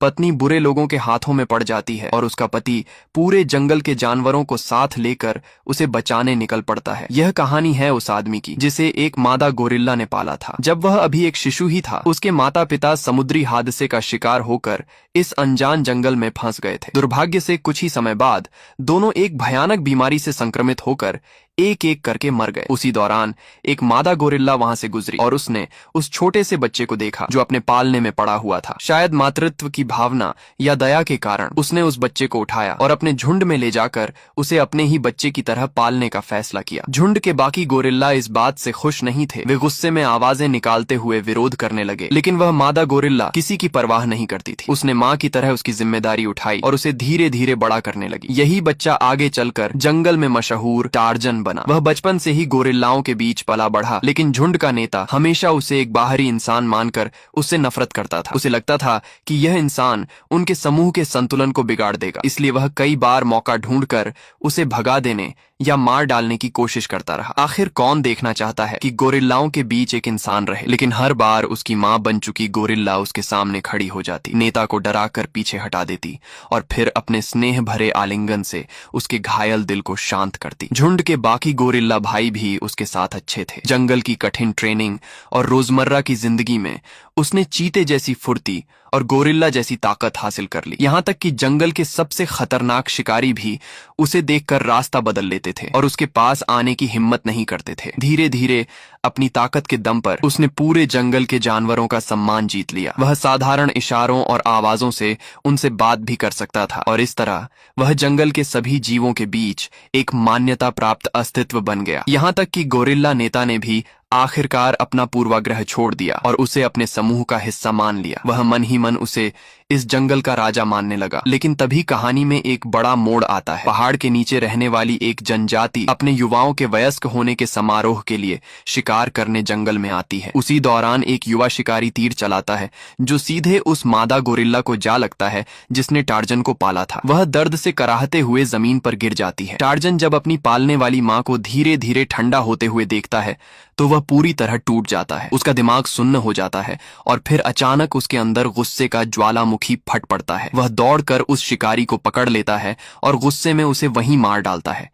पत्नी बुरे लोगों के हाथों में पड़ जाती है और उसका पति पूरे जंगल के जानवरों को साथ लेकर उसे बचाने निकल पड़ता है। यह कहानी है उस आदमी की जिसे एक मादा गोरिल्ला ने पाला था। जब वह अभी एक शिशु ही था, उसके माता पिता समुद्री हादसे का शिकार होकर इस अनजान जंगल में फंस गए थे। दुर्भाग्य से कुछ ही समय बाद दोनों एक भयानक बीमारी से संक्रमित होकर एक एक करके मर गए। उसी दौरान एक मादा गोरिल्ला वहां से गुजरी और उसने उस छोटे से बच्चे को देखा जो अपने पालने में पड़ा हुआ था। शायद मातृत्व की भावना या दया के कारण उसने उस बच्चे को उठाया और अपने झुंड में ले जाकर उसे अपने ही बच्चे की तरह पालने का फैसला किया। झुंड के बाकी गोरिल्ला इस बात से खुश नहीं थे। वे गुस्से में आवाजें निकालते हुए विरोध करने लगे, लेकिन वह मादा गोरिल्ला किसी की परवाह नहीं करती थी। उसने माँ की तरह उसकी जिम्मेदारी उठाई और उसे धीरे धीरे बड़ा करने लगी। यही बच्चा आगे चलकर जंगल में मशहूर टार्जन बना। वह बचपन से ही गोरिल्लाओं के बीच पला बढ़ा, लेकिन झुंड का नेता हमेशा उसे एक बाहरी इंसान मानकर उससे नफरत करता था। उसे लगता था कि यह इंसान उनके समूह के संतुलन को बिगाड़ देगा, इसलिए वह कई बार मौका ढूंढकर उसे भगा देने या मार डालने की कोशिश करता रहा। आखिर कौन देखना चाहता है कि गोरिल्लाओं के बीच एक इंसान रहे, लेकिन हर बार उसकी माँ बन चुकी गोरिल्ला उसके सामने खड़ी हो जाती, नेता को डराकर पीछे हटा देती और फिर अपने स्नेह भरे आलिंगन से उसके घायल दिल को शांत करती। झुंड के बाकी गोरिल्ला भाई भी उसके साथ अच्छे थे। जंगल की कठिन ट्रेनिंग और रोजमर्रा की जिंदगी में उसने चीते जैसी फुर्ती और गोरिल्ला जैसी ताकत हासिल कर ली। यहाँ तक कि जंगल के सबसे खतरनाक शिकारी भी उसे देखकर रास्ता बदल लेते थे और उसके पास आने की हिम्मत नहीं करते थे। धीरे धीरे अपनी ताकत के दम पर उसने पूरे जंगल के जानवरों का सम्मान जीत लिया। वह साधारण इशारों और आवाजों से उनसे बात भी कर सकता था और इस तरह वह जंगल के सभी जीवों के बीच एक मान्यता प्राप्त अस्तित्व बन गया। यहाँ तक कि गोरिल्ला नेता ने भी आखिरकार अपना पूर्वाग्रह छोड़ दिया और उसे अपने समूह का हिस्सा मान लिया। वह मन ही मन उसे इस जंगल का राजा मानने लगा। लेकिन तभी कहानी में एक बड़ा मोड़ आता है। पहाड़ के नीचे रहने वाली एक जनजाति अपने युवाओं के वयस्क होने के समारोह के लिए शिकार करने जंगल में आती है। उसी दौरान एक युवा शिकारी तीर चलाता है जो सीधे उस मादा गोरिल्ला को जा लगता है जिसने टार्जन को पाला था। वह दर्द से कराहते हुए जमीन पर गिर जाती है। टार्जन जब अपनी पालने वाली माँ को धीरे धीरे ठंडा होते हुए देखता है तो वह पूरी तरह टूट जाता है। उसका दिमाग सुन्न हो जाता है और फिर अचानक उसके अंदर गुस्से का ज्वालामुखी फट पड़ता है। वह दौड़कर उस शिकारी को पकड़ लेता है और गुस्से में उसे वहीं मार डालता है।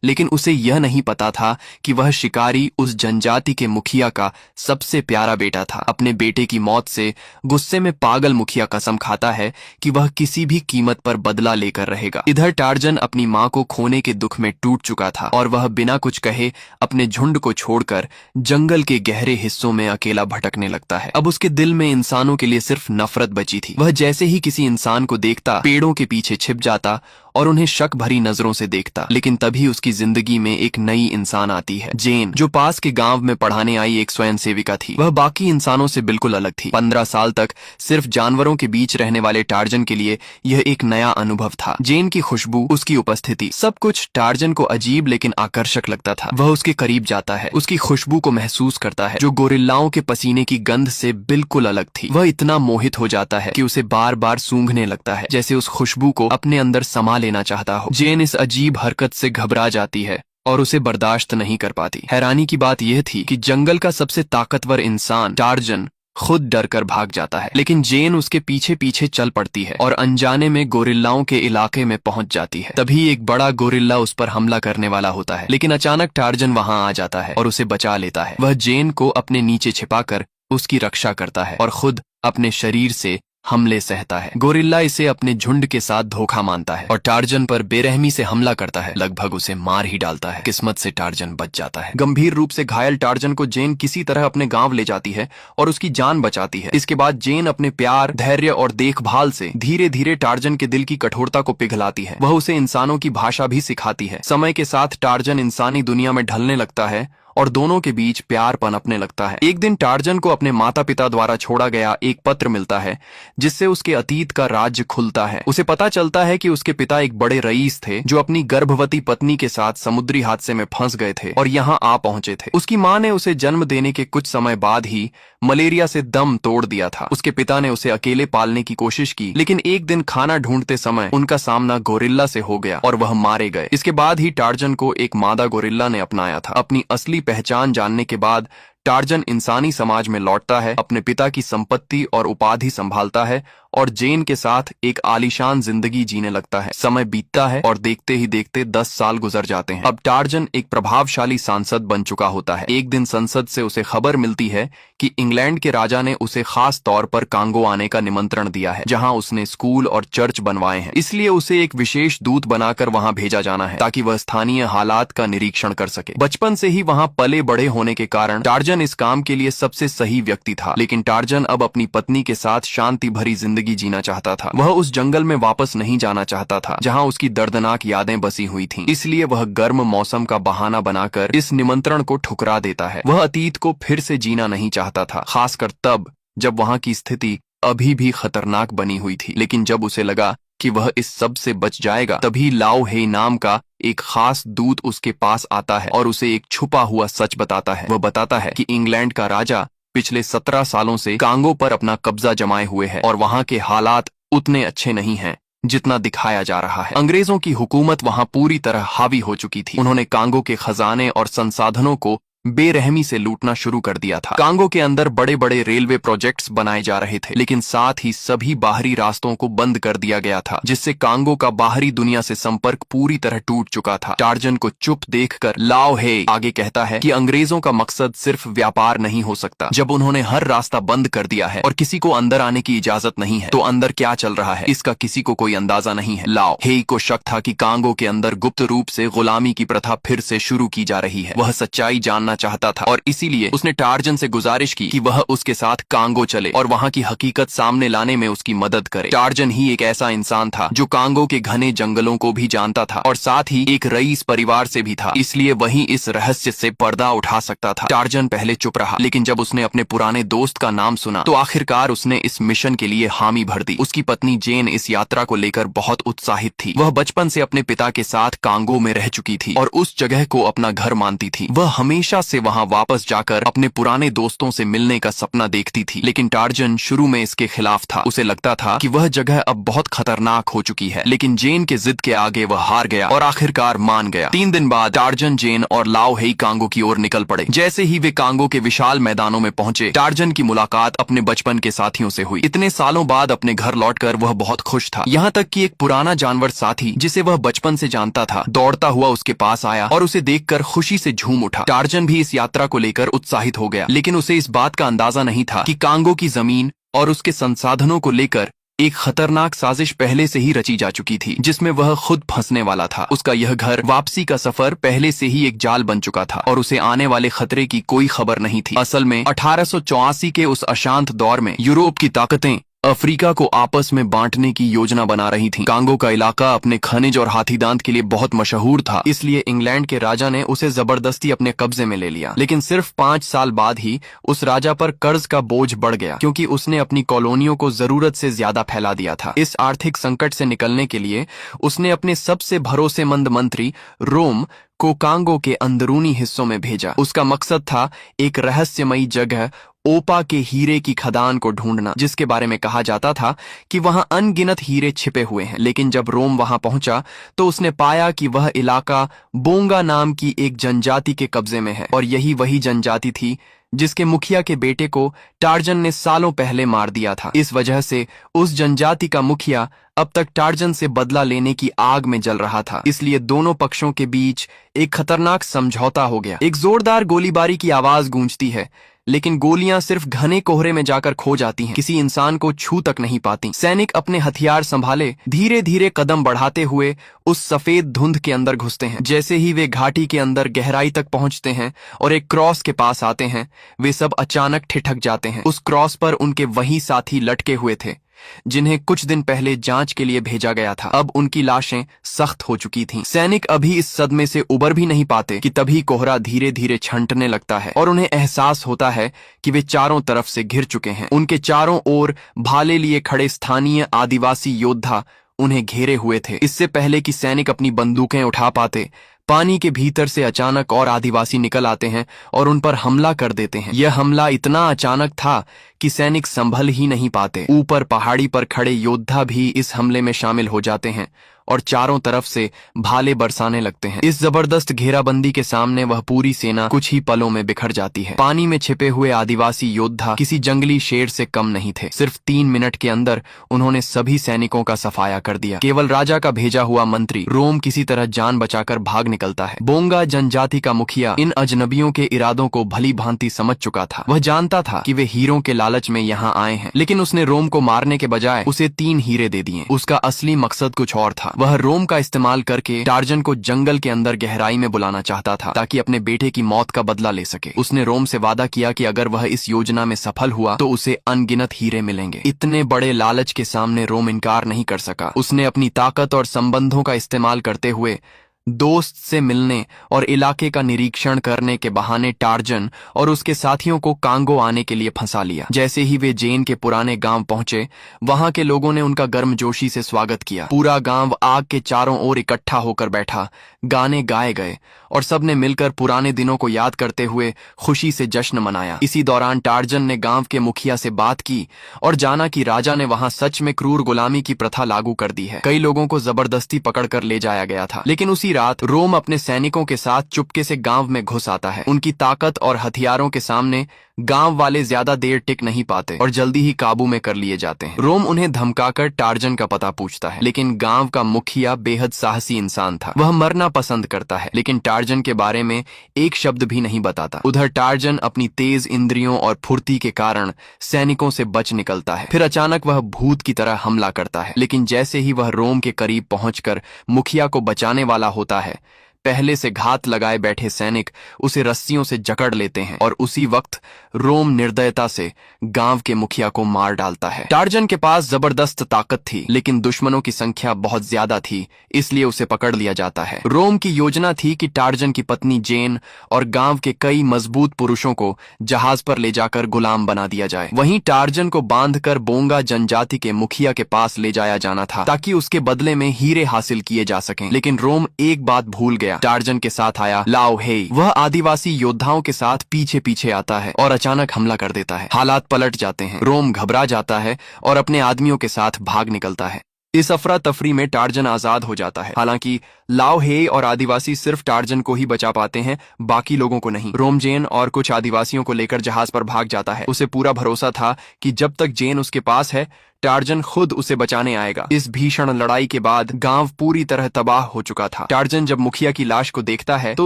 लेकिन उसे यह नहीं पता था कि वह शिकारी उस जनजाति के मुखिया का सबसे प्यारा बेटा था। अपने बेटे की मौत से गुस्से में पागल मुखिया कसम खाता है कि वह किसी भी कीमत पर बदला लेकर रहेगा। इधर टार्जन अपनी माँ को खोने के दुख में टूट चुका था और वह बिना कुछ कहे अपने झुंड को छोड़कर जंगल के गहरे हिस्सों में अकेला भटकने लगता है। अब उसके दिल में इंसानों के लिए सिर्फ नफरत बची थी। वह जैसे ही किसी इंसान को देखता पेड़ों के पीछे छिप जाता और उन्हें शक भरी नजरों से देखता। लेकिन तभी उसकी जिंदगी में एक नई इंसान आती है, जेन, जो पास के गांव में पढ़ाने आई एक स्वयं सेविका थी। वह बाकी इंसानों से बिल्कुल अलग थी। 15 साल तक सिर्फ जानवरों के बीच रहने वाले टार्जन के लिए यह एक नया अनुभव था। जेन की खुशबू, उसकी उपस्थिति, सब कुछ टार्जन को अजीब लेकिन आकर्षक लगता था। वह उसके करीब जाता है, उसकी खुशबू को महसूस करता है जो गोरिल्लाओं के पसीने की गंध से बिल्कुल अलग थी। वह इतना मोहित हो जाता है कि उसे बार बार सूंघने लगता है, जैसे उस खुशबू को अपने अंदर समा लेना चाहता हो। जेन इस अजीब हरकत से घबरा जाती है और उसे बर्दाश्त नहीं कर पाती। हैरानी की बात यह थी कि जंगल का सबसे ताकतवर इंसान टार्जन खुद डरकर भाग जाता है, लेकिन जेन उसके पीछे पीछे चल पड़ती है और अनजाने में गोरिल्लाओं के इलाके में पहुंच जाती है। तभी एक बड़ा गोरिल्ला उस पर हमला करने वाला होता है, लेकिन अचानक टार्जन वहां आ जाता है और उसे बचा लेता है। वह जेन को अपने नीचे छिपाकर उसकी रक्षा करता है और खुद अपने शरीर से हमले सहता है। गोरिल्ला इसे अपने झुंड के साथ धोखा मानता है और टार्जन पर बेरहमी से हमला करता है, लगभग उसे मार ही डालता है। किस्मत से टार्जन बच जाता है। गंभीर रूप से घायल टार्जन को जेन किसी तरह अपने गांव ले जाती है और उसकी जान बचाती है। इसके बाद जेन अपने प्यार, धैर्य और देखभाल से धीरे धीरे टार्जन के दिल की कठोरता को पिघलाती है। वह उसे इंसानों की भाषा भी सिखाती है। समय के साथ टार्जन इंसानी दुनिया में ढलने लगता है और दोनों के बीच प्यार पनपने लगता है। एक दिन टार्जन को अपने माता पिता द्वारा छोड़ा गया एक पत्र मिलता है जिससे उसके अतीत का राज्य खुलता है। उसे पता चलता है कि उसके पिता एक बड़े रईस थे जो अपनी गर्भवती पत्नी के साथ समुद्री हादसे में फंस गए थे और यहाँ आ पहुंचे थे। उसकी माँ ने उसे जन्म देने के कुछ समय बाद ही मलेरिया से दम तोड़ दिया था। उसके पिता ने उसे अकेले पालने की कोशिश की, लेकिन एक दिन खाना ढूंढते समय उनका सामना गोरिल्ला से हो गया और वह मारे गए। इसके बाद ही टार्जन को एक मादा गोरिल्ला ने अपनाया था। अपनी असली पहचान जानने के बाद टार्जन इंसानी समाज में लौटता है, अपने पिता की संपत्ति और उपाधि संभालता है और जेन के साथ एक आलीशान जिंदगी जीने लगता है। समय बीतता है और देखते ही देखते 10 साल गुजर जाते हैं। अब टार्जन एक प्रभावशाली सांसद बन चुका होता है। एक दिन संसद से उसे खबर मिलती है कि इंग्लैंड के राजा ने उसे खास तौर पर कांगो आने का निमंत्रण दिया है, जहां उसने स्कूल और चर्च बनवाए हैं। इसलिए उसे एक विशेष दूत बनाकर वहां भेजा जाना है ताकि वह स्थानीय हालात का निरीक्षण कर सके। बचपन से ही वहां पले बड़े होने के कारण टार्जन इस काम के लिए सबसे सही व्यक्ति था। लेकिन टार्जन अब अपनी पत्नी के साथ शांति भरी जिंदगी जीना चाहता था। वह उस जंगल में वापस नहीं जाना चाहता था जहां उसकी दर्दनाक यादें बसी हुई थीं। इसलिए वह गर्म मौसम का बहाना बनाकर इस निमंत्रण को ठुकरा देता है। वह अतीत को फिर से जीना नहीं चाहता था, खासकर तब जब वहां की स्थिति अभी भी खतरनाक बनी हुई थी। लेकिन जब उसे लगा कि वह इस सब से बच जाएगा, तभी लाओ हे नाम का एक खास दूत उसके पास आता है और उसे एक छुपा हुआ सच बताता है। वह बताता है कि इंग्लैंड का राजा पिछले 17 सालों से कांगो पर अपना कब्जा जमाए हुए है और वहां के हालात उतने अच्छे नहीं हैं जितना दिखाया जा रहा है। अंग्रेजों की हुकूमत वहां पूरी तरह हावी हो चुकी थी। उन्होंने कांगो के खजाने और संसाधनों को बेरहमी से लूटना शुरू कर दिया था। कांगो के अंदर बड़े बड़े रेलवे प्रोजेक्ट्स बनाए जा रहे थे, लेकिन साथ ही सभी बाहरी रास्तों को बंद कर दिया गया था, जिससे कांगो का बाहरी दुनिया से संपर्क पूरी तरह टूट चुका था। टार्जन को चुप देखकर लाओ हे आगे कहता है कि अंग्रेजों का मकसद सिर्फ व्यापार नहीं हो सकता। जब उन्होंने हर रास्ता बंद कर दिया है और किसी को अंदर आने की इजाजत नहीं है, तो अंदर क्या चल रहा है इसका किसी को कोई अंदाजा नहीं है। लाओ हे को शक था कि कांगो के अंदर गुप्त रूप से गुलामी की प्रथा फिर से शुरू की जा रही है। वह सच्चाई जानना चाहता था और इसीलिए उसने टार्जन से गुजारिश की कि वह उसके साथ कांगो चले और वहां की हकीकत सामने लाने में उसकी मदद करे। टार्जन ही एक ऐसा इंसान था जो कांगो के घने जंगलों को भी जानता था और साथ ही एक रईस परिवार से भी था, इसलिए वही इस रहस्य से पर्दा उठा सकता था। टार्जन पहले चुप रहा, लेकिन जब उसने अपने पुराने दोस्त का नाम सुना तो आखिरकार उसने इस मिशन के लिए हामी भर दी। उसकी पत्नी जेन इस यात्रा को लेकर बहुत उत्साहित थी। वह बचपन से अपने पिता के साथ कांगो में रह चुकी थी और उस जगह को अपना घर मानती थी। वह हमेशा से वहां वापस जाकर अपने पुराने दोस्तों से मिलने का सपना देखती थी। लेकिन टार्जन शुरू में इसके खिलाफ था। उसे लगता था कि वह जगह अब बहुत खतरनाक हो चुकी है, लेकिन जेन के जिद के आगे वह हार गया और आखिरकार मान गया। 3 दिन बाद टार्जन, जेन और लाओ हेई कांगो की ओर निकल पड़े। जैसे ही वे कांगो के विशाल मैदानों में पहुंचे, टार्जन की मुलाकात अपने बचपन के साथियों से हुई। इतने सालों बाद अपने घर लौटकर वह बहुत खुश था। यहाँ तक कि एक पुराना जानवर साथी जिसे वह बचपन से जानता था, दौड़ता हुआ उसके पास आया और उसे देखकर खुशी से झूम उठा। टार्जन भी इस यात्रा को लेकर उत्साहित हो गया, लेकिन उसे इस बात का अंदाजा नहीं था कि कांगो की जमीन और उसके संसाधनों को लेकर एक खतरनाक साजिश पहले से ही रची जा चुकी थी, जिसमें वह खुद फंसने वाला था। उसका यह घर वापसी का सफर पहले से ही एक जाल बन चुका था और उसे आने वाले खतरे की कोई खबर नहीं थी। असल में 1884 के उस अशांत दौर में यूरोप की ताकतें अफ्रीका को आपस में बांटने की योजना बना रही थीं। कांगो का इलाका अपने खनिज और हाथीदांत के लिए बहुत मशहूर था, इसलिए इंग्लैंड के राजा ने उसे जबरदस्ती अपने कब्जे में ले लिया। लेकिन सिर्फ 5 साल बाद ही उस राजा पर कर्ज का बोझ बढ़ गया, क्योंकि उसने अपनी कॉलोनियों को जरूरत से ज्यादा फैला दिया था। इस आर्थिक संकट से निकलने के लिए उसने अपने सबसे भरोसेमंद मंत्री रोम को कांगो के अंदरूनी हिस्सों में भेजा। उसका मकसद था एक रहस्यमयी जगह ओपा के हीरे की खदान को ढूंढना, जिसके बारे में कहा जाता था कि वहां अनगिनत हीरे छिपे हुए हैं। लेकिन जब रोम वहां पहुंचा तो उसने पाया कि वह इलाका बोंगा नाम की एक जनजाति के कब्जे में है और यही वही जनजाति थी जिसके मुखिया के बेटे को टार्जन ने सालों पहले मार दिया था। इस वजह से उस जनजाति का मुखिया अब तक टार्जन से बदला लेने की आग में जल रहा था। इसलिए दोनों पक्षों के बीच एक खतरनाक समझौता हो गया। एक जोरदार गोलीबारी की आवाज गूंजती है, लेकिन गोलियां सिर्फ घने कोहरे में जाकर खो जाती हैं, किसी इंसान को छू तक नहीं पाती। सैनिक अपने हथियार संभाले धीरे धीरे कदम बढ़ाते हुए उस सफेद धुंध के अंदर घुसते हैं। जैसे ही वे घाटी के अंदर गहराई तक पहुंचते हैं और एक क्रॉस के पास आते हैं, वे सब अचानक ठिठक जाते हैं। उस क्रॉस पर उनके वही साथी लटके हुए थे जिन्हें कुछ दिन पहले जांच के लिए भेजा गया था। अब उनकी लाशें सख्त हो चुकी थीं। सैनिक अभी इस सदमे से उबर भी नहीं पाते कि तभी कोहरा धीरे धीरे छंटने लगता है और उन्हें एहसास होता है कि वे चारों तरफ से घिर चुके हैं। उनके चारों ओर भाले लिए खड़े स्थानीय आदिवासी योद्धा उन्हें घेरे हुए थे। इससे पहले कि सैनिक अपनी बंदूकें उठा पाते, पानी के भीतर से अचानक और आदिवासी निकल आते हैं और उन पर हमला कर देते हैं। यह हमला इतना अचानक था कि सैनिक संभल ही नहीं पाते। ऊपर पहाड़ी पर खड़े योद्धा भी इस हमले में शामिल हो जाते हैं और चारों तरफ से भाले बरसाने लगते हैं। इस जबरदस्त घेराबंदी के सामने वह पूरी सेना कुछ ही पलों में बिखर जाती है। पानी में छिपे हुए आदिवासी योद्धा किसी जंगली शेर से कम नहीं थे। सिर्फ 3 मिनट के अंदर उन्होंने सभी सैनिकों का सफाया कर दिया। केवल राजा का भेजा हुआ मंत्री रोम किसी तरह जान बचाकर भाग निकलता है। बोंगा जनजाति का मुखिया इन अजनबियों के इरादों को भली भांति समझ चुका था। वह जानता था कि वे हीरों के लालच में यहाँ आए हैं, लेकिन उसने रोम को मारने के बजाय उसे 3 हीरे दे दिए। उसका असली मकसद कुछ और था। वह रोम का इस्तेमाल करके टार्जन को जंगल के अंदर गहराई में बुलाना चाहता था ताकि अपने बेटे की मौत का बदला ले सके। उसने रोम से वादा किया कि अगर वह इस योजना में सफल हुआ तो उसे अनगिनत हीरे मिलेंगे। इतने बड़े लालच के सामने रोम इनकार नहीं कर सका। उसने अपनी ताकत और संबंधों का इस्तेमाल करते हुए दोस्त से मिलने और इलाके का निरीक्षण करने के बहाने टार्जन और उसके साथियों को कांगो आने के लिए फंसा लिया। जैसे ही वे जेन के पुराने गांव पहुंचे, वहां के लोगों ने उनका गर्मजोशी से स्वागत किया। पूरा गांव आग के चारों ओर इकट्ठा होकर बैठा, गाने गाए गए और सबने मिलकर पुराने दिनों को याद करते हुए खुशी से जश्न मनाया। इसी दौरान टार्जन ने गांव के मुखिया से बात की और जाना कि राजा ने वहां सच में क्रूर गुलामी की प्रथा लागू कर दी है। कई लोगों को जबरदस्ती पकड़कर ले जाया गया था, लेकिन उसी रात रोम अपने सैनिकों के साथ चुपके से गांव में घुस आता है। उनकी ताकत और हथियारों के सामने गांव वाले ज्यादा देर टिक नहीं पाते और जल्दी ही काबू में कर लिए जाते हैं। रोम उन्हें धमकाकर टार्जन का पता पूछता है, लेकिन गांव का मुखिया बेहद साहसी इंसान था। वह मरना पसंद करता है, लेकिन टार्जन के बारे में एक शब्द भी नहीं बताता। उधर टार्जन अपनी तेज इंद्रियों और फुर्ती के कारण सैनिकों से बच निकलता है। फिर अचानक वह भूत की तरह हमला करता है, लेकिन जैसे ही वह रोम के करीब पहुंचकर मुखिया को बचाने वाला होता है, पहले से घात लगाए बैठे सैनिक उसे रस्सियों से जकड़ लेते हैं और उसी वक्त रोम निर्दयता से गांव के मुखिया को मार डालता है। टार्जन के पास जबरदस्त ताकत थी, लेकिन दुश्मनों की संख्या बहुत ज्यादा थी, इसलिए उसे पकड़ लिया जाता है। रोम की योजना थी कि टार्जन की पत्नी जेन और गांव के कई मजबूत पुरुषों को जहाज पर ले जाकर गुलाम बना दिया जाए। वहीं टार्जन को बांधकर बोंगा जनजाति के मुखिया के पास ले जाया जाना था ताकि उसके बदले में हीरे हासिल किए जा सकें। लेकिन रोम एक बात भूल गया। टार्जन के साथ आया लाओ हेई। वह आदिवासी योद्धाओं के साथ पीछे पीछे आता है और अचानक हमला कर देता है। हालात पलट जाते हैं। रोम घबरा जाता है और अपने आदमियों के साथ भाग निकलता है। इस अफरा तफरी में टार्जन आजाद हो जाता है। हालांकि लाओ हेई और आदिवासी सिर्फ टार्जन को ही बचा पाते हैं, बाकी लोगों को नहीं। रोम जेन और कुछ आदिवासियों को लेकर जहाज पर भाग जाता है। उसे पूरा भरोसा था कि जब तक जेन उसके पास है, टार्जन खुद उसे बचाने आएगा। इस भीषण लड़ाई के बाद गांव पूरी तरह तबाह हो चुका था। टार्जन जब मुखिया की लाश को देखता है तो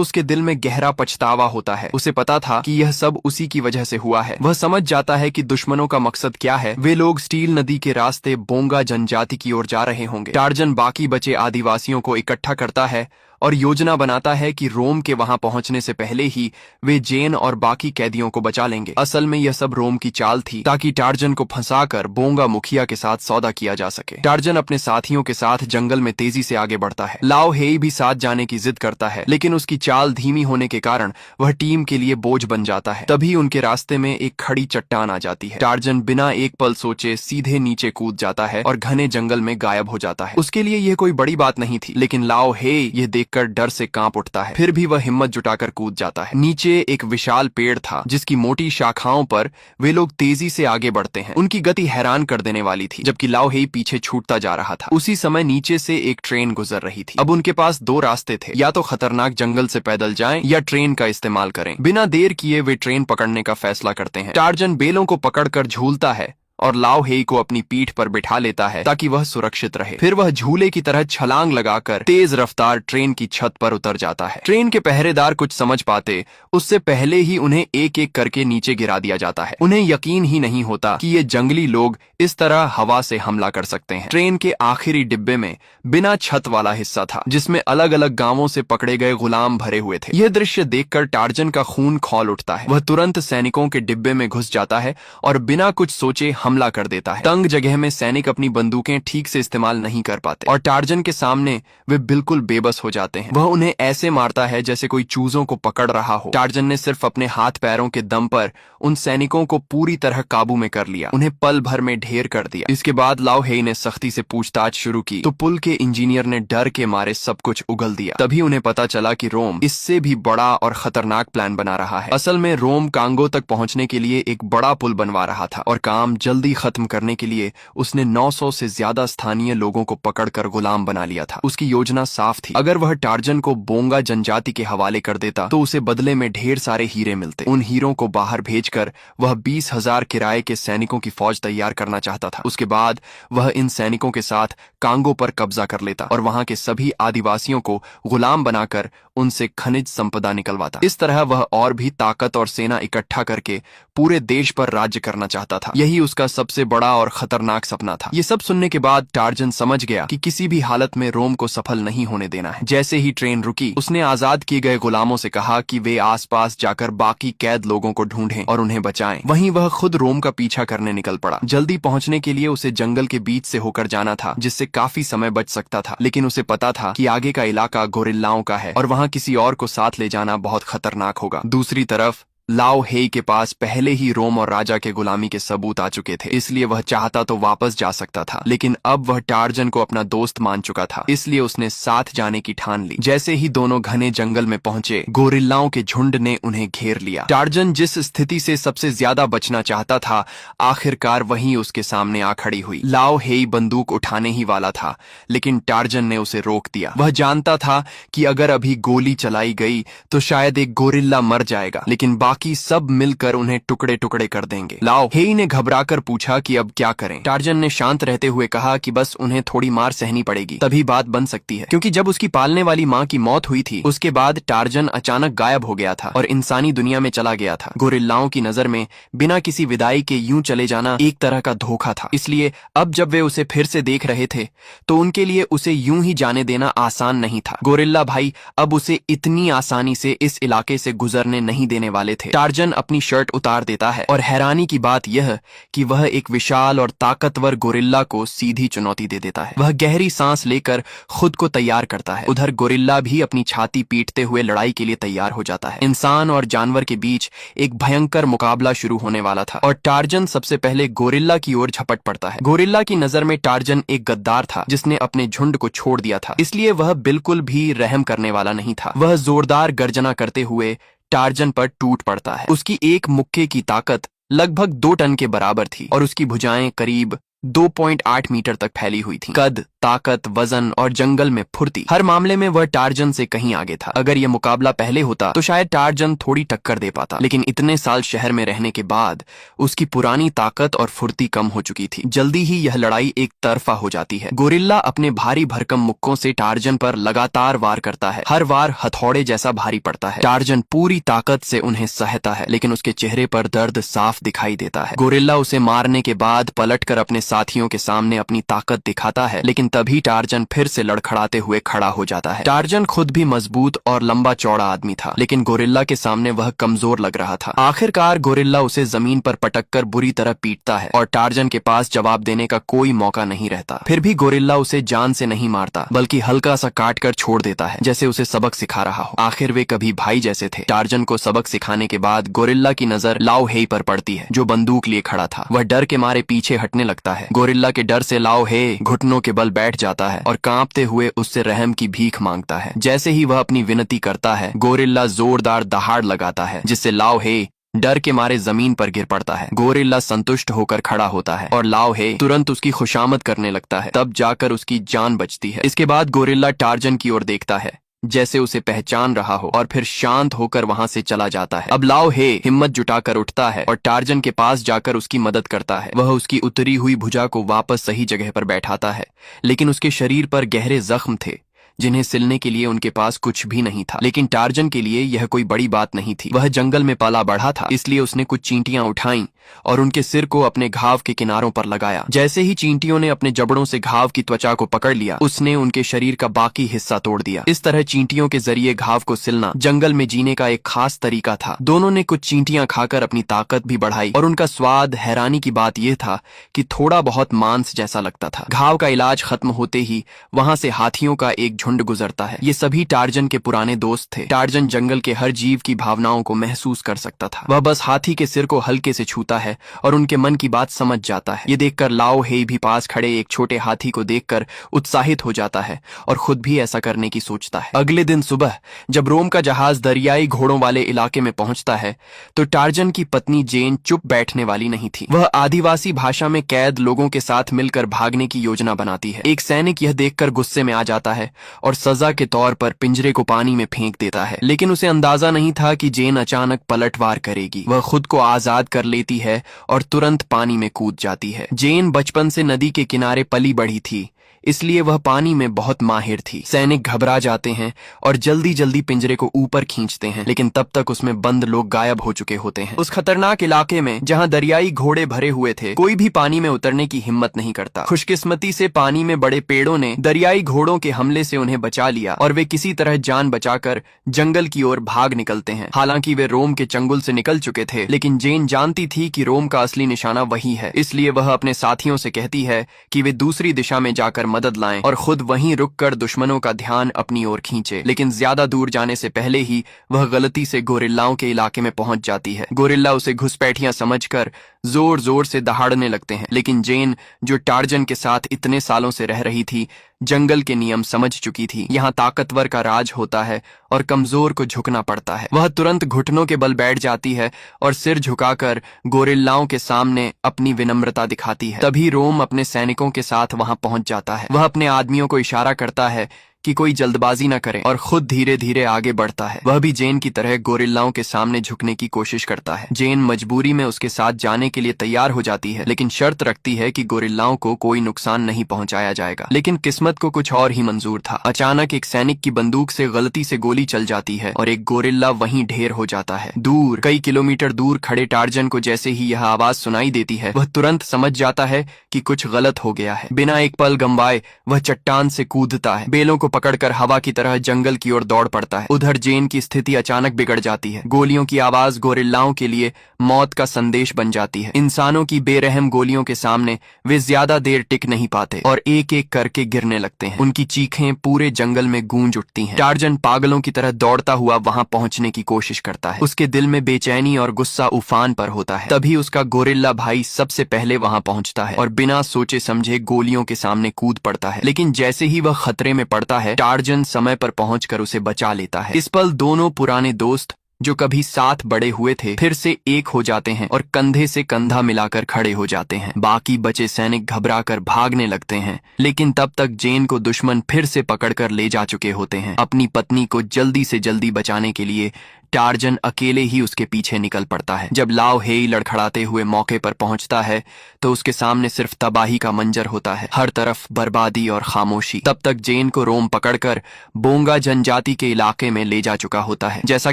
उसके दिल में गहरा पछतावा होता है। उसे पता था कि यह सब उसी की वजह से हुआ है। वह समझ जाता है कि दुश्मनों का मकसद क्या है। वे लोग स्टील नदी के रास्ते बोंगा जनजाति की ओर जा रहे होंगे। टार्जन बाकी बचे आदिवासियों को इकट्ठा करता है और योजना बनाता है कि रोम के वहां पहुंचने से पहले ही वे जेन और बाकी कैदियों को बचा लेंगे। असल में यह सब रोम की चाल थी ताकि टार्जन को फंसाकर बोंगा मुखिया के साथ सौदा किया जा सके। टार्जन अपने साथियों के साथ जंगल में तेजी से आगे बढ़ता है। लाओ हेई भी साथ जाने की जिद करता है, लेकिन उसकी चाल धीमी होने के कारण वह टीम के लिए बोझ बन जाता है। तभी उनके रास्ते में एक खड़ी चट्टान आ जाती है। टार्जन बिना एक पल सोचे सीधे नीचे कूद जाता है और घने जंगल में गायब हो जाता है। उसके लिए यह कोई बड़ी बात नहीं थी, लेकिन लाओ हेई यह कर डर से कांप उठता है। फिर भी वह हिम्मत जुटाकर कूद जाता है। नीचे एक विशाल पेड़ था जिसकी मोटी शाखाओं पर वे लोग तेजी से आगे बढ़ते हैं। उनकी गति हैरान कर देने वाली थी, जबकि लाओ हेई पीछे छूटता जा रहा था। उसी समय नीचे से एक ट्रेन गुजर रही थी। अब उनके पास 2 रास्ते थे, या तो खतरनाक जंगल से पैदल जाएं या ट्रेन का इस्तेमाल करें। बिना देर किए वे ट्रेन पकड़ने का फैसला करते हैं। टार्जन बेलों को पकड़कर झूलता है और लाओ हेई को अपनी पीठ पर बिठा लेता है ताकि वह सुरक्षित रहे। फिर वह झूले की तरह छलांग लगाकर तेज रफ्तार ट्रेन की छत पर उतर जाता है। ट्रेन के पहरेदार कुछ समझ पाते उससे पहले ही उन्हें एक एक करके नीचे गिरा दिया जाता है। उन्हें यकीन ही नहीं होता कि ये जंगली लोग इस तरह हवा से हमला कर सकते हैं। ट्रेन के आखिरी डिब्बे में बिना छत वाला हिस्सा था जिसमें अलग अलग गांवों से पकड़े गए गुलाम भरे हुए थे। यह दृश्य देखकर टार्जन का खून खौल उठता है। वह तुरंत सैनिकों के डिब्बे में घुस जाता है और बिना कुछ सोचे हमला कर देता है। तंग जगह में सैनिक अपनी बंदूकें ठीक से इस्तेमाल नहीं कर पाते और टार्जन के सामने वे बिल्कुल बेबस हो जाते हैं। वह उन्हें ऐसे मारता है जैसे कोई चूजों को पकड़ रहा हो। टार्जन ने सिर्फ अपने हाथ पैरों के दम पर उन सैनिकों को पूरी तरह काबू में कर लिया, उन्हें पल भर में ढेर कर दिया। इसके बाद लाओ हेई ने सख्ती से पूछताछ शुरू की तो पुल के इंजीनियर ने डर के मारे सब कुछ उगल दिया। तभी उन्हें पता चला कि रोम इससे भी बड़ा और खतरनाक प्लान बना रहा है। असल में रोम कांगो तक पहुंचने के लिए एक बड़ा पुल बनवा रहा था और काम जल्द जल्दी खत्म करने के लिए उसने 900 से ज्यादा स्थानीय लोगों को पकड़कर गुलाम बना लिया था। उसकी योजना साफ थी, अगर वह टार्जन को बोंगा जनजाति के हवाले कर देता तो उसे बदले में ढेर सारे हीरे मिलते। उन हीरों को बाहर भेजकर वह 20,000 किराए के सैनिकों की फौज तैयार करना चाहता था। उसके बाद वह इन सैनिकों के साथ कांगो पर कब्जा कर लेता और वहां के सभी आदिवासियों को गुलाम बनाकर उनसे खनिज संपदा निकलवाता। इस तरह वह और भी ताकत और सेना इकट्ठा करके पूरे देश पर राज्य करना चाहता था। यही उसका सबसे बड़ा और खतरनाक सपना था। ये सब सुनने के बाद टार्जन समझ गया कि किसी भी हालत में रोम को सफल नहीं होने देना है। जैसे ही ट्रेन रुकी, उसने आजाद किए गए गुलामों से कहा कि वे आसपास जाकर बाकी कैद लोगों को ढूंढें और उन्हें बचाएं। वहीं वह खुद रोम का पीछा करने निकल पड़ा। जल्दी पहुंचने के लिए उसे जंगल के बीच से होकर जाना था, जिससे काफी समय बच सकता था, लेकिन उसे पता था कि आगे का इलाका गोरिल्लाओं का है और वहां किसी और को साथ ले जाना बहुत खतरनाक होगा। दूसरी तरफ लाओ हेई के पास पहले ही रोम और राजा के गुलामी के सबूत आ चुके थे, इसलिए वह चाहता तो वापस जा सकता था, लेकिन अब वह टार्जन को अपना दोस्त मान चुका था, इसलिए उसने साथ जाने की ठान ली। जैसे ही दोनों घने जंगल में पहुंचे, गोरिल्लाओं के झुंड ने उन्हें घेर लिया। टार्जन जिस स्थिति से सबसे ज्यादा बचना चाहता था, आखिरकार वही उसके सामने आ खड़ी हुई। लाओ हेई बंदूक उठाने ही वाला था, लेकिन टार्जन ने उसे रोक दिया। वह जानता था कि अगर अभी गोली चलाई गई तो शायद एक गोरिल्ला मर जाएगा, लेकिन बाकी सब मिलकर उन्हें टुकड़े टुकड़े कर देंगे। लाओ हेई ने घबराकर पूछा कि अब क्या करें। टार्जन ने शांत रहते हुए कहा कि बस उन्हें थोड़ी मार सहनी पड़ेगी, तभी बात बन सकती है, क्योंकि जब उसकी पालने वाली माँ की मौत हुई थी, उसके बाद टार्जन अचानक गायब हो गया था और इंसानी दुनिया में चला गया था। गोरिल्लाओं की नजर में बिना किसी विदाई के यूं चले जाना एक तरह का धोखा था, इसलिए अब जब वे उसे फिर से देख रहे थे तो उनके लिए उसे यूं ही जाने देना आसान नहीं था। गोरिल्ला भाई अब उसे इतनी आसानी से इस इलाके से गुजरने नहीं देने वाले थे। टार्जन अपनी शर्ट उतार देता है और हैरानी की बात यह कि वह एक विशाल और ताकतवर गोरिल्ला को सीधी चुनौती दे देता है। वह गहरी सांस लेकर खुद को तैयार करता है। उधर गोरिल्ला भी अपनी छाती पीटते हुए लड़ाई के लिए तैयार हो जाता है। इंसान और जानवर के बीच एक भयंकर मुकाबला शुरू होने वाला था और टार्जन सबसे पहले गोरिल्ला की ओर झपट पड़ता है। गोरिल्ला की नजर में टार्जन एक गद्दार था जिसने अपने झुंड को छोड़ दिया था, इसलिए वह बिल्कुल भी रहम करने वाला नहीं था। वह जोरदार गर्जना करते हुए टार्जन पर टूट पड़ता है। उसकी एक मुक्के की ताकत लगभग 2 टन के बराबर थी और उसकी भुजाएं करीब 2.8 मीटर तक फैली हुई थी। कद, ताकत, वजन और जंगल में फुर्ती, हर मामले में वह टार्जन से कहीं आगे था। अगर यह मुकाबला पहले होता तो शायद टार्जन थोड़ी टक्कर दे पाता, लेकिन इतने साल शहर में रहने के बाद उसकी पुरानी ताकत और फुर्ती कम हो चुकी थी। जल्दी ही यह लड़ाई एक तरफा हो जाती है। गोरिल्ला अपने भारी भरकम मुक्कों से टार्जन पर लगातार वार करता है। हर वार हथौड़े जैसा भारी पड़ता है। टार्जन पूरी ताकत से उन्हें सहता है, लेकिन उसके चेहरे पर दर्द साफ दिखाई देता है। गोरिल्ला उसे मारने के बाद पलटकर अपने साथियों के सामने अपनी ताकत दिखाता है, लेकिन तभी टार्जन फिर से लड़खड़ाते हुए खड़ा हो जाता है। टार्जन खुद भी मजबूत और लंबा चौड़ा आदमी था, लेकिन गोरिल्ला के सामने वह कमजोर लग रहा था। आखिरकार गोरिल्ला उसे जमीन पर पटककर बुरी तरह पीटता है और टार्जन के पास जवाब देने का कोई मौका नहीं रहता। फिर भी गोरिल्ला उसे जान से नहीं मारता, बल्कि हल्का सा काट कर छोड़ देता है, जैसे उसे सबक सिखा रहा हो। आखिर वे कभी भाई जैसे थे। टार्जन को सबक सिखाने के बाद गोरिल्ला की नजर लाओ हेई पर पड़ती है, जो बंदूक लिए खड़ा था। वह डर के मारे पीछे हटने लगता है। गोरिल्ला के डर से लाओ हेई घुटनों के बल बैठ जाता है और कांपते हुए उससे रहम की भीख मांगता है। जैसे ही वह अपनी विनती करता है, गोरिल्ला जोरदार दहाड़ लगाता है, जिससे लाओ हेई डर के मारे जमीन पर गिर पड़ता है। गोरिल्ला संतुष्ट होकर खड़ा होता है और लाओ हेई तुरंत उसकी खुशामद करने लगता है। तब जाकर उसकी जान बचती है। इसके बाद गोरिल्ला टार्जन की ओर देखता है, जैसे उसे पहचान रहा हो, और फिर शांत होकर वहां से चला जाता है। अब लाओ हेई हिम्मत जुटाकर उठता है और टार्जन के पास जाकर उसकी मदद करता है। वह उसकी उतरी हुई भुजा को वापस सही जगह पर बैठाता है, लेकिन उसके शरीर पर गहरे जख्म थे जिन्हें सिलने के लिए उनके पास कुछ भी नहीं था। लेकिन टार्जन के लिए यह कोई बड़ी बात नहीं थी। वह जंगल में पाला बढ़ा था, इसलिए उसने कुछ चींटियां उठाईं और उनके सिर को अपने घाव के किनारों पर लगाया। जैसे ही चींटियों ने अपने जबड़ों से घाव की त्वचा को पकड़ लिया, उसने उनके शरीर का बाकी हिस्सा तोड़ दिया। इस तरह चींटियों के जरिए घाव को सिलना जंगल में जीने का एक खास तरीका था। दोनों ने कुछ चींटियां खाकर अपनी ताकत भी बढ़ाई और उनका स्वाद, हैरानी की बात यह था कि थोड़ा बहुत मांस जैसा लगता था। घाव का इलाज खत्म होते ही वहां से हाथियों का एक झुंड गुजरता है। ये सभी टार्जन के पुराने दोस्त थे। टार्जन जंगल के हर जीव की भावनाओं को महसूस कर सकता था। वह बस हाथी के सिर को हल्के से छूता है और उनके मन की बात समझ जाता है। ये देखकर लाओ हेई भी पास खड़े एक छोटे हाथी को देखकर उत्साहित हो जाता है और खुद भी ऐसा करने की सोचता है। अगले दिन सुबह जब रोम का जहाज दरियाई घोड़ों वाले इलाके में पहुंचता है तो टार्जन की पत्नी जेन चुप बैठने वाली नहीं थी। वह आदिवासी भाषा में कैद लोगों के साथ मिलकर भागने की योजना बनाती है। एक सैनिक यह देखकर गुस्से में आ जाता है और सजा के तौर पर पिंजरे को पानी में फेंक देता है, लेकिन उसे अंदाजा नहीं था कि जेन अचानक पलटवार करेगी। वह खुद को आजाद कर लेती है और तुरंत पानी में कूद जाती है। जेन बचपन से नदी के किनारे पली बढ़ी थी, इसलिए वह पानी में बहुत माहिर थी। सैनिक घबरा जाते हैं और जल्दी जल्दी पिंजरे को ऊपर खींचते हैं, लेकिन तब तक उसमें बंद लोग गायब हो चुके होते हैं। उस खतरनाक इलाके में जहां दरियाई घोड़े भरे हुए थे, कोई भी पानी में उतरने की हिम्मत नहीं करता। खुशकिस्मती से पानी में बड़े पेड़ों ने दरियाई घोड़ों के हमले से उन्हें बचा लिया और वे किसी तरह जान बचाकर जंगल की ओर भाग निकलते हैं। हालांकि वे रोम के चंगुल से निकल चुके थे, लेकिन जेन जानती थी कि रोम का असली निशाना वही है, इसलिए वह अपने साथियों से कहती है कि वे दूसरी दिशा में जाकर मदद लाएं और खुद वहीं रुककर दुश्मनों का ध्यान अपनी ओर खींचे। लेकिन ज्यादा दूर जाने से पहले ही वह गलती से गोरिल्लाओं के इलाके में पहुंच जाती है। गोरिल्ला उसे घुसपैठियां समझकर जोर जोर से दहाड़ने लगते हैं, लेकिन जेन जो टार्जन के साथ इतने सालों से रह रही थी, जंगल के नियम समझ चुकी थी। यहाँ ताकतवर का राज होता है और कमजोर को झुकना पड़ता है। वह तुरंत घुटनों के बल बैठ जाती है और सिर झुकाकर गोरिल्लाओं के सामने अपनी विनम्रता दिखाती है। तभी रोम अपने सैनिकों के साथ वहां पहुंच जाता है। वह अपने आदमियों को इशारा करता है कि कोई जल्दबाजी न करे और खुद धीरे धीरे आगे बढ़ता है। वह भी जेन की तरह गोरिल्लाओं के सामने झुकने की कोशिश करता है। जेन मजबूरी में उसके साथ जाने के लिए तैयार हो जाती है, लेकिन शर्त रखती है कि गोरिल्लाओं को कोई नुकसान नहीं पहुंचाया जाएगा। लेकिन किस्मत को कुछ और ही मंजूर था। अचानक एक सैनिक की बंदूक से गलती से गोली चल जाती है और एक गोरिल्ला वहीं ढेर हो जाता है। दूर कई किलोमीटर दूर खड़े टार्जन को जैसे ही यह आवाज सुनाई देती है, वह तुरंत समझ जाता है कि कुछ गलत हो गया है। बिना एक पल गंवाए वह चट्टान से कूदता है, बेलों को पकड़कर हवा की तरह जंगल की ओर दौड़ पड़ता है। उधर जेन की स्थिति अचानक बिगड़ जाती है। गोलियों की आवाज गोरिल्लाओं के लिए मौत का संदेश बन जाती है। इंसानों की बेरहम गोलियों के सामने वे ज्यादा देर टिक नहीं पाते और एक एक करके गिरने लगते हैं। उनकी चीखें पूरे जंगल में गूंज उठती हैं। टार्जन पागलों की तरह दौड़ता हुआ वहां पहुंचने की कोशिश करता है। उसके दिल में बेचैनी और गुस्सा उफान पर होता है। तभी उसका गोरिल्ला भाई सबसे पहले वहां पहुंचता है और बिना सोचे समझे गोलियों के सामने कूद पड़ता है। लेकिन जैसे ही वह खतरे में पड़ता है, टार्जन समय पर पहुंचकर उसे बचा लेता है। इस पल दोनों पुराने दोस्त जो कभी साथ बड़े हुए थे फिर से एक हो जाते हैं और कंधे से कंधा मिलाकर खड़े हो जाते हैं। बाकी बचे सैनिक घबराकर भागने लगते हैं, लेकिन तब तक जेन को दुश्मन फिर से पकड़कर ले जा चुके होते हैं। अपनी पत्नी को जल्दी से जल्दी बचाने के लिए टार्जन अकेले ही उसके पीछे निकल पड़ता है। जब लाओ हेई लड़खड़ाते हुए मौके पर पहुंचता है तो उसके सामने सिर्फ तबाही का मंजर होता है, हर तरफ बर्बादी और खामोशी। तब तक जेन को रोम पकड़कर बोंगा जनजाति के इलाके में ले जा चुका होता है। जैसा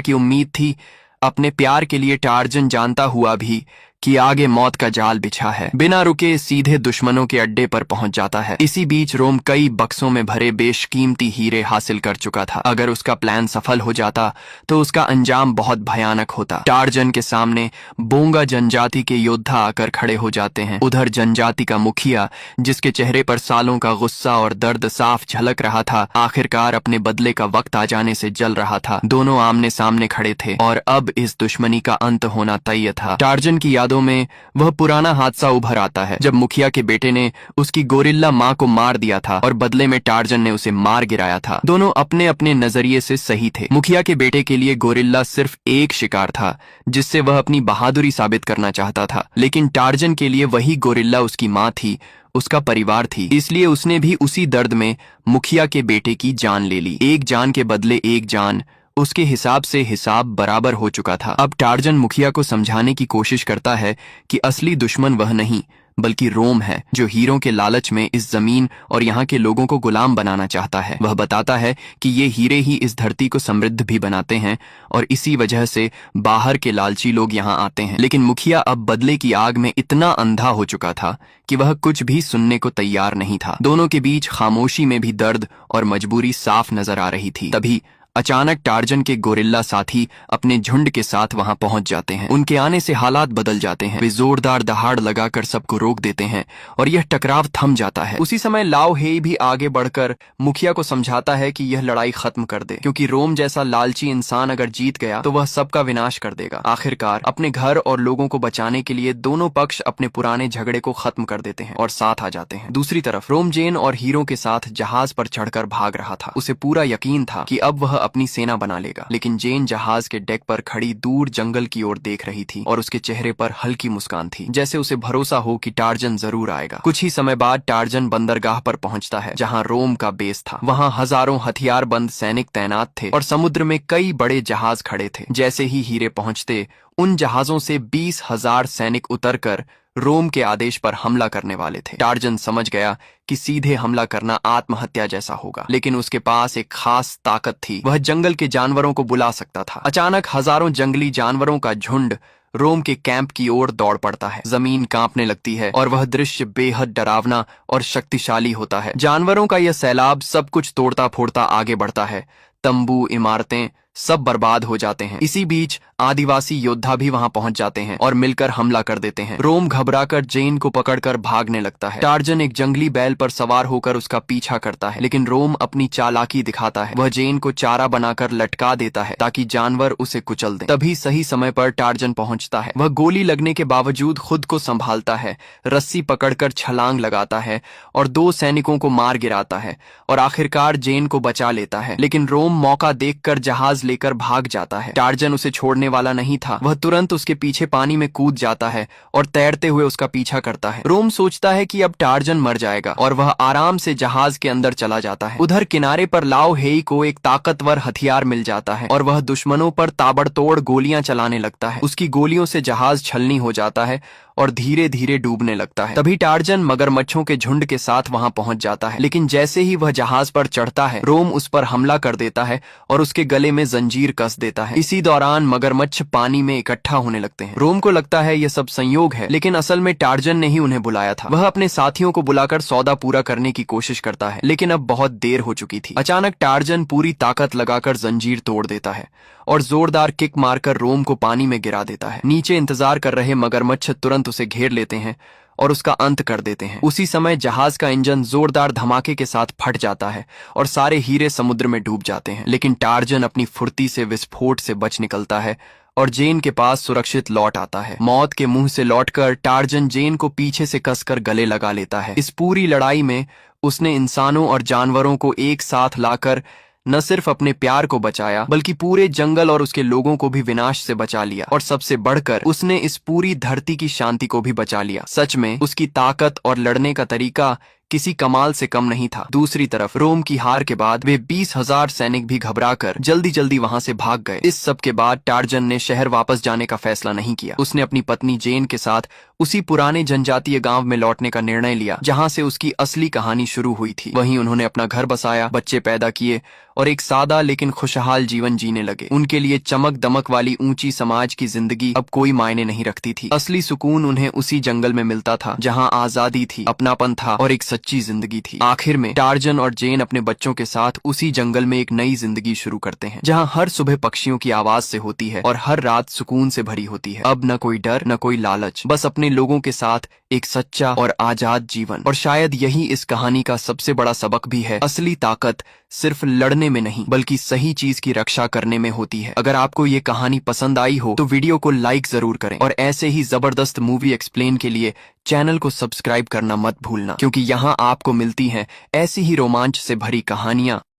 कि उम्मीद थी, अपने प्यार के लिए टार्जन जानता हुआ भी कि आगे मौत का जाल बिछा है, बिना रुके सीधे दुश्मनों के अड्डे पर पहुंच जाता है। इसी बीच रोम कई बक्सों में भरे बेशकीमती हीरे हासिल कर चुका था। अगर उसका प्लान सफल हो जाता तो उसका अंजाम बहुत भयानक होता। टार्जन के सामने बोंगा जनजाति के योद्धा आकर खड़े हो जाते हैं। उधर जनजाति का मुखिया, जिसके चेहरे पर सालों का गुस्सा और दर्द साफ झलक रहा था, आखिरकार अपने बदले का वक्त आ जाने से जल रहा था। दोनों आमने सामने खड़े थे और अब इस दुश्मनी का अंत होना तय था। टार्जन की यादों में वह पुराना हादसा उभर आता है जब मुखिया के बेटे ने उसकी गोरिल्ला मां को मार दिया था और बदले में टार्जन ने उसे मार गिराया था। दोनों अपने अपने नजरिए से सही थे। मुखिया के बेटे के लिए गोरिल्ला सिर्फ एक शिकार था जिससे वह अपनी बहादुरी साबित करना चाहता था, लेकिन टार्जन के लिए वही गोरिल्ला उसकी मां थी, उसका परिवार थी। इसलिए उसने भी उसी दर्द में मुखिया के बेटे की जान ले ली। एक जान के बदले एक जान, उसके हिसाब से हिसाब बराबर हो चुका था। अब टार्जन मुखिया को समझाने की कोशिश करता है कि असली दुश्मन वह नहीं बल्कि रोम है, जो हीरों के लालच में इस जमीन और यहाँ के लोगों को गुलाम बनाना चाहता है। वह बताता है कि ये हीरे ही इस धरती को समृद्ध भी बनाते हैं और इसी वजह से बाहर के लालची लोग यहाँ आते हैं। लेकिन मुखिया अब बदले की आग में इतना अंधा हो चुका था कि वह कुछ भी सुनने को तैयार नहीं था। दोनों के बीच खामोशी में भी दर्द और मजबूरी साफ नजर आ रही थी। तभी अचानक टार्जन के गोरिल्ला साथी अपने झुंड के साथ वहां पहुंच जाते हैं। उनके आने से हालात बदल जाते हैं। वे जोरदार दहाड़ लगाकर सबको रोक देते हैं और यह टकराव थम जाता है। उसी समय लाओ हेई भी आगे बढ़कर मुखिया को समझाता है कि यह लड़ाई खत्म कर दे, क्योंकि रोम जैसा लालची इंसान अगर जीत गया तो वह सबका विनाश कर देगा। आखिरकार अपने घर और लोगों को बचाने के लिए दोनों पक्ष अपने पुराने झगड़े को खत्म कर देते हैं और साथ आ जाते हैं। दूसरी तरफ रोम जेन और हीरो के साथ जहाज पर चढ़कर भाग रहा था। उसे पूरा यकीन था कि अब वह अपनी सेना बना लेगा, लेकिन जेन जहाज के डेक पर खड़ी दूर जंगल की ओर देख रही थी और उसके चेहरे पर हल्की मुस्कान थी, जैसे उसे भरोसा हो कि टार्जन जरूर आएगा। कुछ ही समय बाद टार्जन बंदरगाह पर पहुंचता है, जहां रोम का बेस था। वहां हजारों हथियारबंद सैनिक तैनात थे और समुद्र में कई बड़े जहाज खड़े थे। जैसे ही हीरे पहुंचते, उन जहाजों से 20,000 सैनिक उतरकर रोम के आदेश पर हमला करने वाले थे। टार्जन समझ गया कि सीधे हमला करना आत्महत्या जैसा होगा, लेकिन उसके पास एक खास ताकत थी। वह जंगल के जानवरों को बुला सकता था। अचानक हजारों जंगली जानवरों का झुंड रोम के कैंप की ओर दौड़ पड़ता है। जमीन कांपने लगती है और वह दृश्य बेहद डरावना और शक्तिशाली होता है। जानवरों का यह सैलाब सब कुछ तोड़ता फोड़ता आगे बढ़ता है। तंबू, इमारतें सब बर्बाद हो जाते हैं। इसी बीच आदिवासी योद्धा भी वहां पहुंच जाते हैं और मिलकर हमला कर देते हैं। रोम घबराकर जेन को पकड़कर भागने लगता है। टार्जन एक जंगली बैल पर सवार होकर उसका पीछा करता है, लेकिन रोम अपनी चालाकी दिखाता है। वह जेन को चारा बनाकर लटका देता है ताकि जानवर उसे कुचल दें। तभी सही समय पर टार्जन पहुंचता है। वह गोली लगने के बावजूद खुद को संभालता है, रस्सी पकड़कर छलांग लगाता है और 2 सैनिकों को मार गिराता है और आखिरकार जेन को बचा लेता है। लेकिन रोम मौका देखकर जहाज लेकर भाग जाता है। टार्जन उसे छोड़ने वाला नहीं था। वह तुरंत उसके पीछे पानी में कूद जाता है और तैरते हुए उसका पीछा करता है। रोम सोचता है कि अब टार्जन मर जाएगा और वह आराम से जहाज के अंदर चला जाता है। उधर किनारे पर लाओ हेई को एक ताकतवर हथियार मिल जाता है और वह दुश्मनों पर ताबड़तोड़ गोलियां चलाने लगता है। उसकी गोलियों से जहाज छलनी हो जाता है और धीरे धीरे डूबने लगता है। तभी टार्जन मगरमच्छों के झुंड के साथ वहां पहुंच जाता है, लेकिन जैसे ही वह जहाज पर चढ़ता है, रोम उस पर हमला कर देता है और उसके गले में जंजीर कस देता है। इसी दौरान मगरमच्छ पानी में इकट्ठा होने लगते हैं। रोम को लगता है यह सब संयोग है, लेकिन असल में टार्जन ने ही उन्हें बुलाया था। वह अपने साथियों को बुलाकर सौदा पूरा करने की कोशिश करता है, लेकिन अब बहुत देर हो चुकी थी। अचानक टार्जन पूरी ताकत लगाकर जंजीर तोड़ देता है और जोरदार किक मारकर रोम को पानी में गिरा देता है। नीचे इंतजार कर रहे मगरमच्छ तुरंत उसे घेर लेते हैं और उसका अंत कर देते हैं। उसी समय जहाज का इंजन जोरदार धमाके के साथ फट जाता है और सारे हीरे समुद्र में डूब जाते हैं। लेकिन टार्जन अपनी फुर्ती से विस्फोट से बच निकलता है और जेन के पास सुरक्षित लौट आता है। मौत के मुंह से लौटकर टार्जन जेन को पीछे से कसकर गले लगा लेता है। इस पूरी लड़ाई में उसने इंसानों और जानवरों को एक साथ लाकर न सिर्फ अपने प्यार को बचाया, बल्कि पूरे जंगल और उसके लोगों को भी विनाश से बचा लिया। और सबसे बढ़कर उसने इस पूरी धरती की शांति को भी बचा लिया। सच में उसकी ताकत और लड़ने का तरीका किसी कमाल से कम नहीं था। दूसरी तरफ रोम की हार के बाद वे 20,000 सैनिक भी घबराकर जल्दी जल्दी वहां से भाग गए। इस सब के बाद टार्जन ने शहर वापस जाने का फैसला नहीं किया। उसने अपनी पत्नी जेन के साथ उसी पुराने जनजातीय गांव में लौटने का निर्णय लिया, जहां से उसकी असली कहानी शुरू हुई थी। वहीं उन्होंने अपना घर बसाया, बच्चे पैदा किए और एक सादा लेकिन खुशहाल जीवन जीने लगे। उनके लिए चमक दमक वाली ऊंची समाज की जिंदगी अब कोई मायने नहीं रखती थी। असली सुकून उन्हें उसी जंगल में मिलता था, जहां आजादी थी, अपनापन था और एक सच्ची जिंदगी थी। आखिर में टार्जन और जेन अपने बच्चों के साथ उसी जंगल में एक नई जिंदगी शुरू करते हैं, जहां हर सुबह पक्षियों की आवाज से होती है और हर रात सुकून से भरी होती है। अब न कोई डर, न कोई लालच, बस अपने लोगों के साथ एक सच्चा और आजाद जीवन। और शायद यही इस कहानी का सबसे बड़ा सबक भी है। असली ताकत सिर्फ लड़ने में नहीं, बल्कि सही चीज की रक्षा करने में होती है। अगर आपको ये कहानी पसंद आई हो तो वीडियो को लाइक जरूर करें और ऐसे ही जबरदस्त मूवी एक्सप्लेन के लिए चैनल को सब्सक्राइब करना मत भूलना, क्योंकि यहाँ आपको मिलती हैं ऐसी ही रोमांच से भरी कहानियां